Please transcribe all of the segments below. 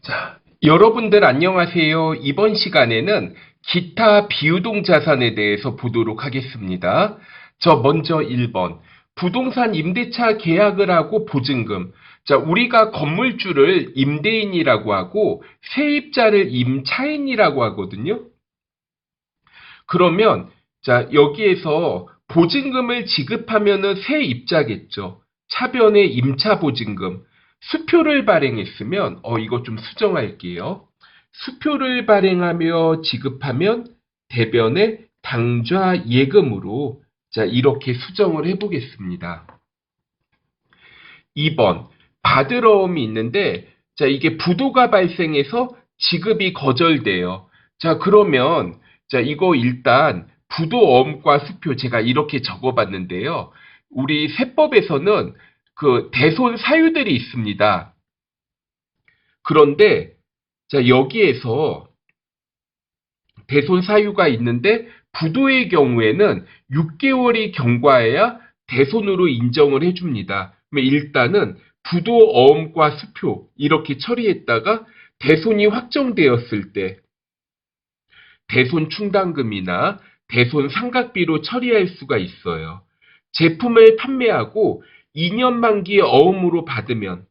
자, 여러분들 안녕하세요. 이번 시간에는 기타 비유동 자산에 대해서 보도록 하겠습니다. 먼저 1번. 부동산 임대차 계약을 하고 보증금. 자, 우리가 건물주를 임대인이라고 하고 세입자를 임차인이라고 하거든요. 그러면 여기에서 보증금을 지급하면은 세입자겠죠. 차변의 임차 보증금. 수표를 발행했으면 이거 좀 수정할게요. 수표를 발행하며 지급하면 대변의 당좌 예금으로 이렇게 수정을 해보겠습니다. 2번 받으러움이 있는데 이게 부도가 발생해서 지급이 거절돼요. 그러면 이거 일단 부도엄과 수표 제가 이렇게 적어봤는데요. 우리 세법에서는 그 대손 사유들이 있습니다. 그런데 여기에서 대손 사유가 있는데 부도의 경우에는 6개월이 경과해야 대손으로 인정을 해줍니다. 일단은 부도어음과 수표 이렇게 처리했다가 대손이 확정되었을 때 대손 충당금이나 대손 상각비로 처리할 수가 있어요. 제품을 판매하고 2년 만기 어음으로 받으면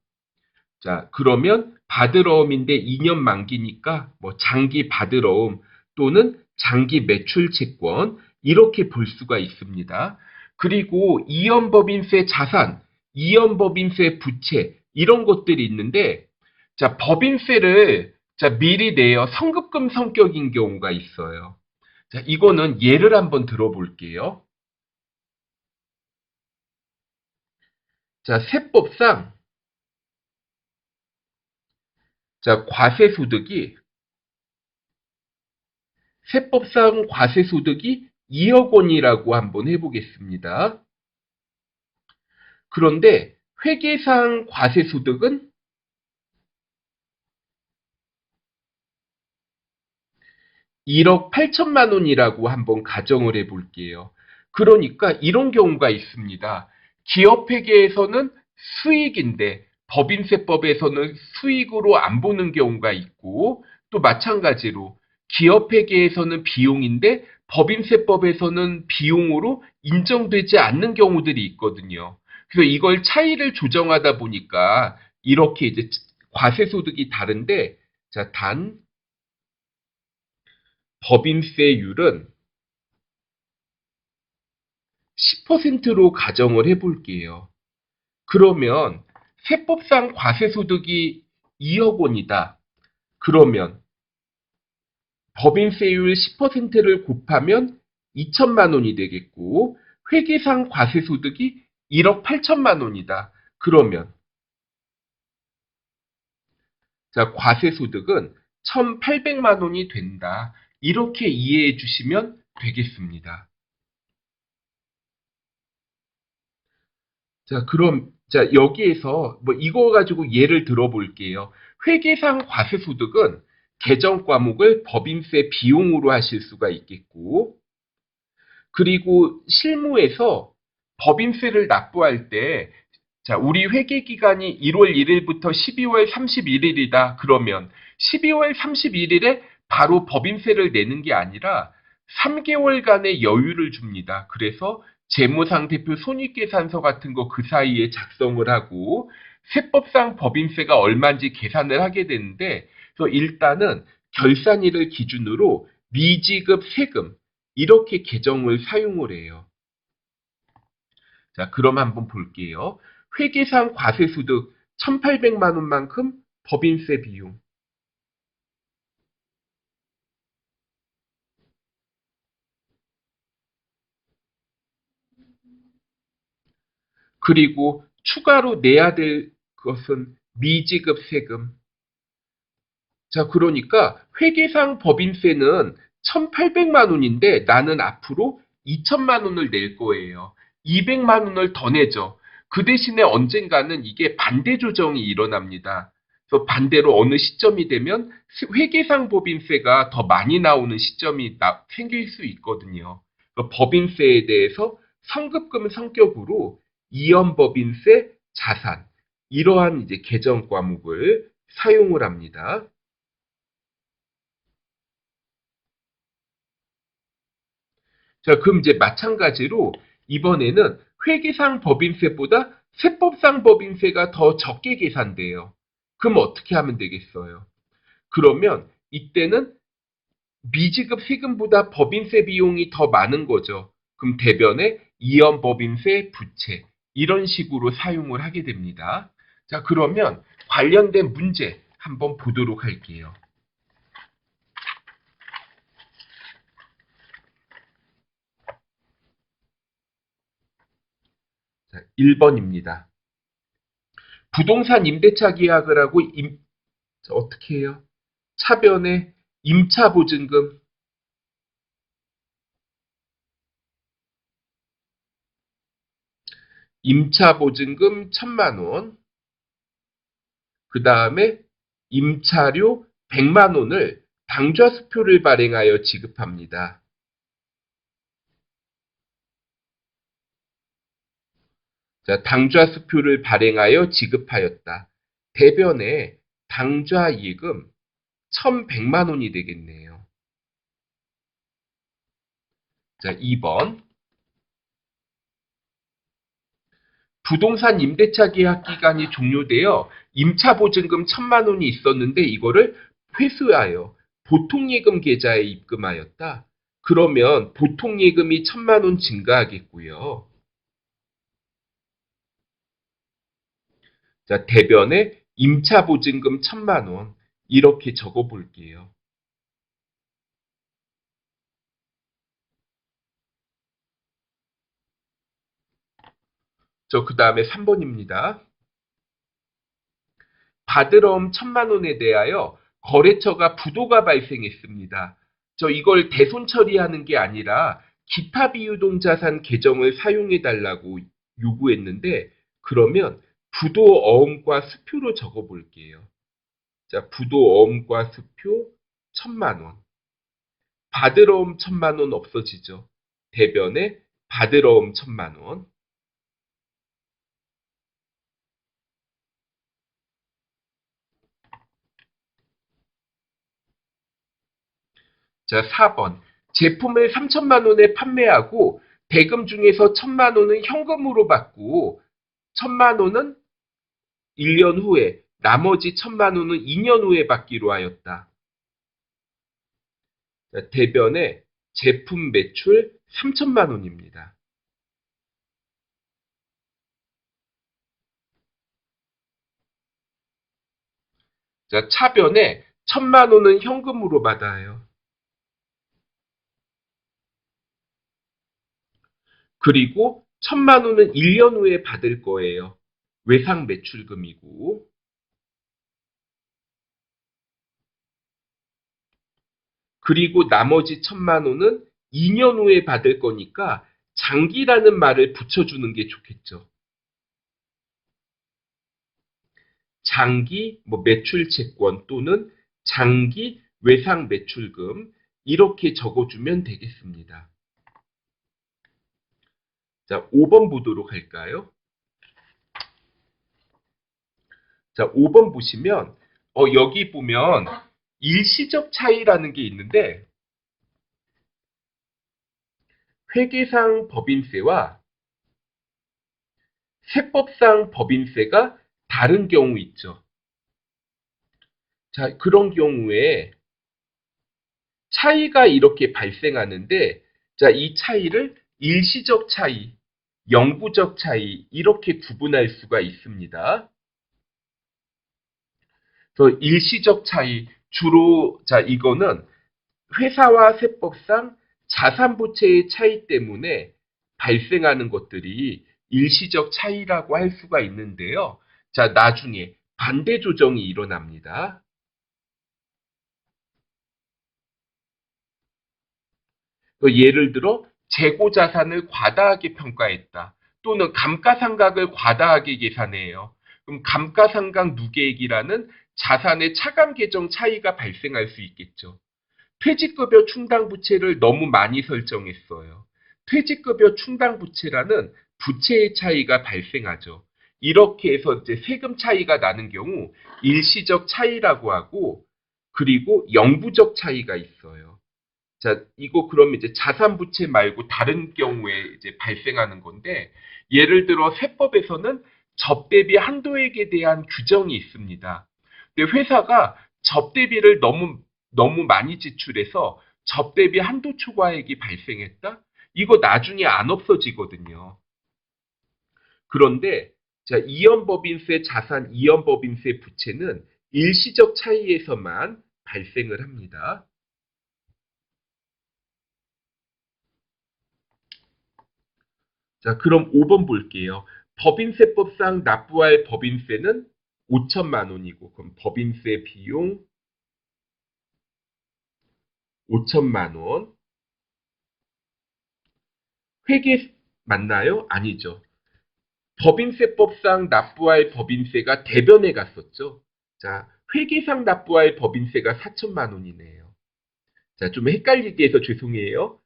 그러면 받으러움인데 2년 만기니까 장기 받으러움 또는 장기 매출 채권 이렇게 볼 수가 있습니다. 그리고 이연법인세 자산, 이연법인세 부채 이런 것들이 있는데 법인세를 미리 내어 성급금 성격인 경우가 있어요. 이거는 예를 한번 들어볼게요. 세법상 과세소득이 세법상 과세소득이 2억 원이라고 한번 해보겠습니다. 그런데 회계상 과세소득은 1억 8천만 원이라고 한번 가정을 해볼게요. 그러니까 이런 경우가 있습니다. 기업회계에서는 수익인데 법인세법에서는 수익으로 안 보는 경우가 있고 또 마찬가지로 기업회계에서는 비용인데 법인세법에서는 비용으로 인정되지 않는 경우들이 있거든요. 그래서 이걸 차이를 조정하다 보니까 이렇게 이제 과세소득이 다른데 단 법인세율은 10%로 가정을 해볼게요. 그러면 세법상 과세소득이 2억 원이다. 그러면 법인세율 10%를 곱하면 2천만 원이 되겠고 회계상 과세소득이 1억 8천만 원이다. 그러면 과세소득은 1,800만 원이 된다. 이렇게 이해해 주시면 되겠습니다. 그럼 여기에서 이거 가지고 예를 들어볼게요. 회계상 과세소득은 개정 과목을 법인세 비용으로 하실 수가 있겠고, 그리고 실무에서 법인세를 납부할 때, 우리 회계 기간이 1월 1일부터 12월 31일이다. 그러면 12월 31일에 바로 법인세를 내는 게 아니라 3개월간의 여유를 줍니다. 그래서 재무상대표 손익계산서 같은 거 그 사이에 작성을 하고 세법상 법인세가 얼마인지 계산을 하게 되는데 그래서 일단은 결산일을 기준으로 미지급 세금 이렇게 계정을 사용을 해요. 그럼 한번 볼게요. 회계상 과세소득 1,800만 원만큼 법인세 비용. 그리고 추가로 내야 될 것은 미지급 세금. 그러니까 회계상 법인세는 1,800만 원인데 나는 앞으로 2천만 원을 낼 거예요. 200만 원을 더 내죠. 그 대신에 언젠가는 이게 반대 조정이 일어납니다. 그래서 반대로 어느 시점이 되면 회계상 법인세가 더 많이 나오는 시점이 생길 수 있거든요. 법인세에 대해서 성급금 성격으로 이연법인세 자산 이러한 이제 개정 과목을 사용을 합니다. 자, 그럼 이제 마찬가지로 이번에는 회계상 법인세보다 세법상 법인세가 더 적게 계산돼요. 그럼 어떻게 하면 되겠어요? 그러면 이때는 미지급 세금보다 법인세 비용이 더 많은 거죠. 그럼 대변에 이연 법인세 부채 이런 식으로 사용을 하게 됩니다. 자, 그러면 관련된 문제 한번 보도록 할게요. 자, 1번입니다. 부동산 임대차 계약을 하고 자, 어떻게 해요? 차변에 임차보증금 임차보증금 1,000만 원, 그 다음에 임차료 100만 원을 당좌수표를 발행하여 지급합니다. 자, 당좌수표를 발행하여 지급하였다. 대변에 당좌이익금 1,100만 원이 되겠네요. 자, 2번. 부동산 임대차 계약 기간이 종료되어 임차보증금 1,000만 원이 있었는데 이거를 회수하여 보통예금 계좌에 입금하였다. 그러면 보통예금이 1,000만 원 증가하겠고요. 자, 대변에 임차보증금 1,000만 원 이렇게 적어 볼게요. 그 다음에 3번입니다. 받으러옴 1,000만 원에 대하여 거래처가 부도가 발생했습니다. 이걸 대손 처리하는 게 아니라 기타 비유동자산 계정을 사용해 달라고 요구했는데 그러면 부도어음과 수표로 적어 볼게요. 자, 부도어음과 수표 1,000만 원. 받으러옴 1,000만 원 없어지죠. 대변에 받으러옴 1,000만 원. 자, 4번. 제품을 3,000만 원에 판매하고 대금 중에서 1,000만 원은 현금으로 받고 1,000만 원은 1년 후에 나머지 1,000만 원은 2년 후에 받기로 하였다. 자, 대변에 제품 매출 3,000만 원입니다. 자, 차변에 1,000만 원은 현금으로 받아요. 그리고 1,000만 원은 1년 후에 받을 거예요. 외상 매출금이고. 그리고 나머지 1,000만 원은 2년 후에 받을 거니까 장기라는 말을 붙여주는 게 좋겠죠. 장기 매출 채권 또는 장기 외상 매출금 이렇게 적어주면 되겠습니다. 자, 5번 보도록 할까요? 자, 5번 보시면 여기 보면 일시적 차이라는 게 있는데 회계상 법인세와 세법상 법인세가 다른 경우 있죠. 자, 그런 경우에 차이가 이렇게 발생하는데 자, 이 차이를 일시적 차이, 영구적 차이 이렇게 구분할 수가 있습니다. 그래서 일시적 차이 주로 자, 이거는 회사와 세법상 자산 부채의 차이 때문에 발생하는 것들이 일시적 차이라고 할 수가 있는데요. 자, 나중에 반대 조정이 일어납니다. 예를 들어 재고 자산을 과다하게 평가했다. 또는 감가상각을 과다하게 계산해요. 그럼 감가상각 누계액이라는 자산의 차감 계정 차이가 발생할 수 있겠죠. 퇴직급여 충당 부채를 너무 많이 설정했어요. 퇴직급여 충당 부채라는 부채의 차이가 발생하죠. 이렇게 해서 이제 세금 차이가 나는 경우 일시적 차이라고 하고, 그리고 영구적 차이가 있어요. 자, 이거 그러면 이제 자산 부채 말고 다른 경우에 이제 발생하는 건데, 예를 들어 세법에서는 접대비 한도액에 대한 규정이 있습니다. 근데 회사가 접대비를 너무 많이 지출해서 접대비 한도 초과액이 발생했다? 이거 나중에 안 없어지거든요. 그런데 자, 이연법인세 자산, 이연법인세 부채는 일시적 차이에서만 발생을 합니다. 자, 그럼 5번 볼게요. 법인세법상 납부할 법인세는 5천만 원이고, 그럼 법인세 비용 5천만 원. 회계 맞나요? 아니죠. 법인세법상 납부할 법인세가 대변에 갔었죠. 자, 회계상 납부할 법인세가 4천만 원이네요. 자, 좀 헷갈리게 해서 죄송해요.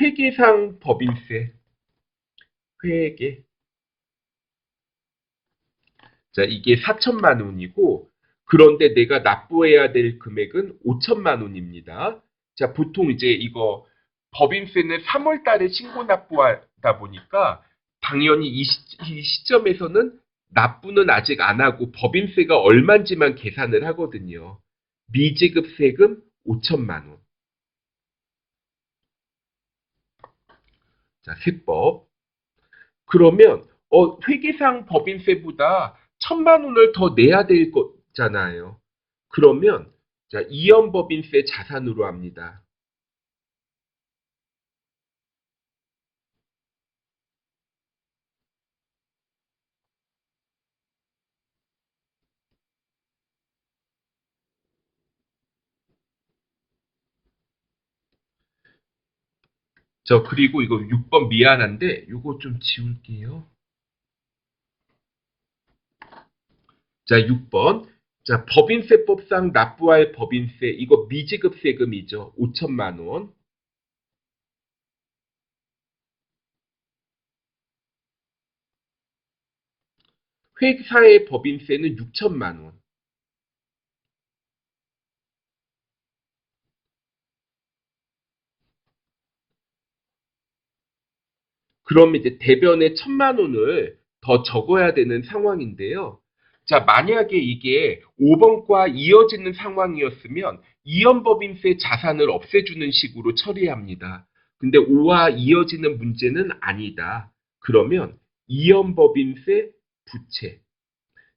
회계상 법인세, 회계. 자, 이게 4천만 원이고, 그런데 내가 납부해야 될 금액은 5천만 원입니다. 자, 보통 이제 이거 법인세는 3월 달에 신고 납부하다 보니까 당연히 이 시점에서는 납부는 아직 안 하고 법인세가 얼마인지만 계산을 하거든요. 미지급 세금 5천만 원. 자, 세법. 그러면 회계상 법인세보다 1천만 원을 더 내야 될 거잖아요. 그러면 자, 이연법인세 자산으로 합니다. 저 그리고 이거 6번 미안한데 이거 좀 지울게요. 자, 6번. 자, 법인세법상 납부할 법인세 이거 미지급 세금이죠. 5천만 원. 회사의 법인세는 6천만 원. 그럼 이제 대변에 1천만 원을 더 적어야 되는 상황인데요. 자, 만약에 이게 5번과 이어지는 상황이었으면 이연법인세 자산을 없애주는 식으로 처리합니다. 근데 5와 이어지는 문제는 아니다. 그러면 이연법인세 부채.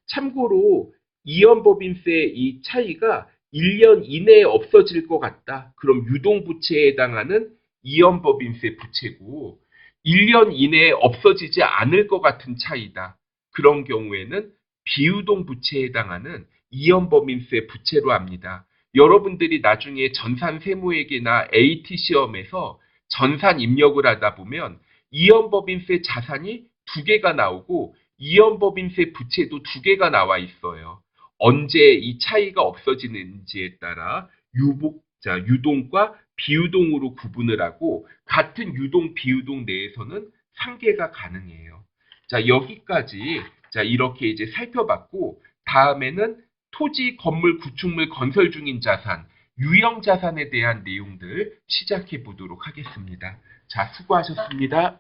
참고로 이연법인세 이 차이가 1년 이내에 없어질 것 같다. 그럼 유동부채에 해당하는 이연법인세 부채고 1년 이내에 없어지지 않을 것 같은 차이다. 그런 경우에는 비유동부채에 해당하는 이연법인세 부채로 합니다. 여러분들이 나중에 전산세무회계나 AT 시험에서 전산 입력을 하다 보면 이연법인세 자산이 두 개가 나오고 이연법인세 부채도 두 개가 나와 있어요. 언제 이 차이가 없어지는지에 따라 유동과 비유동으로 구분을 하고 같은 유동, 비유동 내에서는 상계가 가능해요. 자, 여기까지 자, 이렇게 이제 살펴봤고 다음에는 토지, 건물, 구축물 건설 중인 자산, 유형 자산에 대한 내용들 시작해 보도록 하겠습니다. 자, 수고하셨습니다.